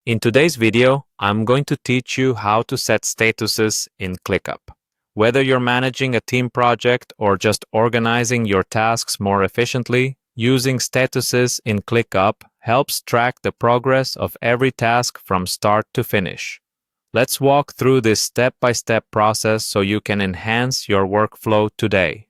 In today's video, I'm going to teach you how to set statuses in Clickup. Whether you're managing a team project or just organizing your tasks more efficiently, using statuses in Clickup helps track the progress of every task from start to finish. Let's walk through this step-by-step process so you can enhance your workflow today.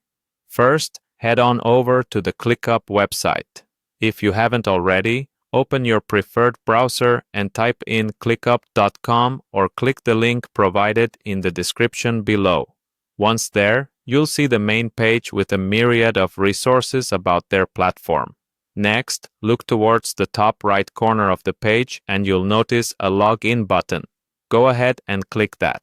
First, head on over to the Clickup website. If you haven't already, open your preferred browser and type in clickup.com or click the link provided in the description below. Once there, you'll see the main page with a myriad of resources about their platform. Next, look towards the top right corner of the page and you'll notice a login button. Go ahead and click that.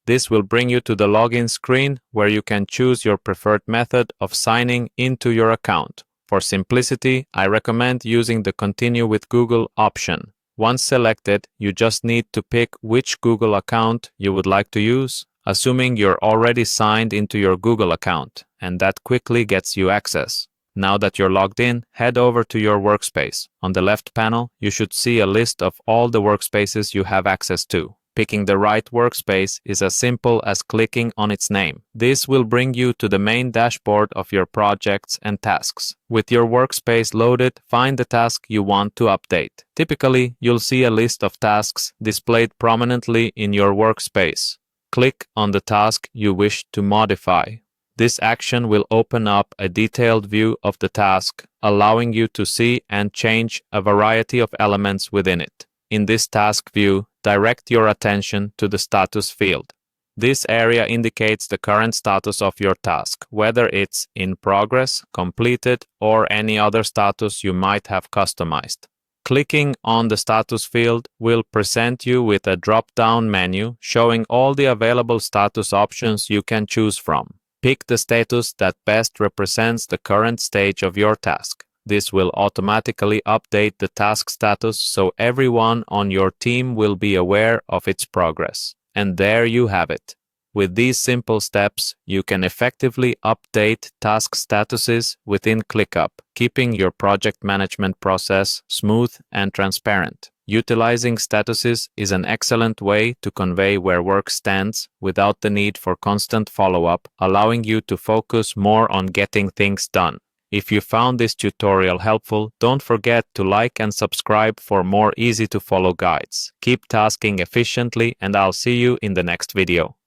This will bring you to the login screen where you can choose your preferred method of signing into your account. For simplicity, I recommend using the Continue with Google option. Once selected, you just need to pick which Google account you would like to use, assuming you're already signed into your Google account, and that quickly gets you access. Now that you're logged in, head over to your workspace. On the left panel, you should see a list of all the workspaces you have access to. Picking the right workspace is as simple as clicking on its name. This will bring you to the main dashboard of your projects and tasks. With your workspace loaded, find the task you want to update. Typically, you'll see a list of tasks displayed prominently in your workspace. Click on the task you wish to modify. This action will open up a detailed view of the task, allowing you to see and change a variety of elements within it. In this task view, direct your attention to the status field. This area indicates the current status of your task, whether it's in progress, completed, or any other status you might have customized. Clicking on the status field will present you with a drop-down menu showing all the available status options you can choose from. Pick the status that best represents the current stage of your task. This will automatically update the task status so everyone on your team will be aware of its progress. And there you have it. With these simple steps, you can effectively update task statuses within Clickup, keeping your project management process smooth and transparent. Utilizing statuses is an excellent way to convey where work stands without the need for constant follow-up, allowing you to focus more on getting things done. If you found this tutorial helpful, don't forget to like and subscribe for more easy-to-follow guides. Keep tasking efficiently and I'll see you in the next video.